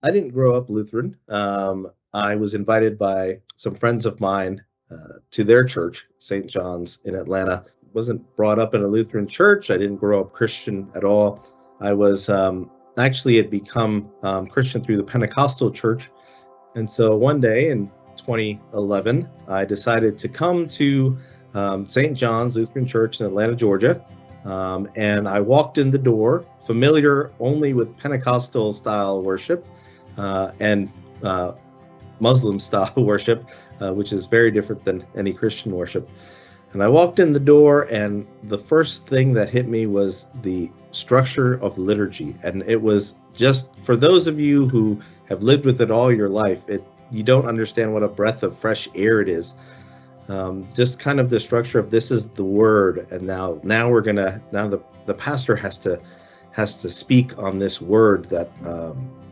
I didn't grow up Lutheran. I was invited by some friends of mine to their church, St. John's in Atlanta. Wasn't brought up in a Lutheran church. I didn't grow up Christian at all. I was actually had become Christian through the Pentecostal church. And so one day in 2011, I decided to come to St. John's Lutheran Church in Atlanta, Georgia. And I walked in the door, familiar only with Pentecostal style worship and Muslim style worship, which is very different than any Christian worship. And I walked in the door, and the first thing that hit me was the structure of liturgy. And it was just, for those of you who have lived with it all your life, you don't understand what a breath of fresh air it is. Just kind of the structure of this is the word, and now the pastor has to speak on this word that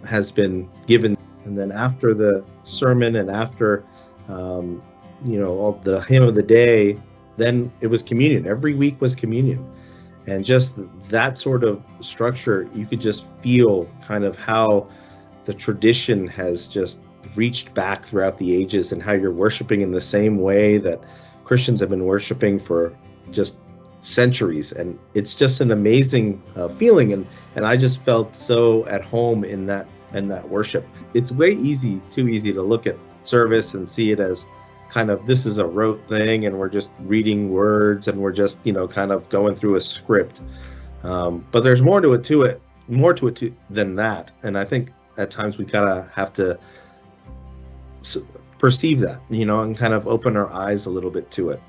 has been given. And then after the sermon and after all the hymn of the day, then it was communion. Every week was communion. And just that sort of structure, you could just feel kind of how the tradition has just reached back throughout the ages, and how you're worshiping in the same way that Christians have been worshiping for just centuries. And it's just an amazing feeling. And I just felt so at home in that worship. It's too easy to look at service and see it as kind of, this is a rote thing, and we're just reading words, and we're just, kind of going through a script. But there's more to it than that. And I think at times we kind of have to perceive that, and kind of open our eyes a little bit to it.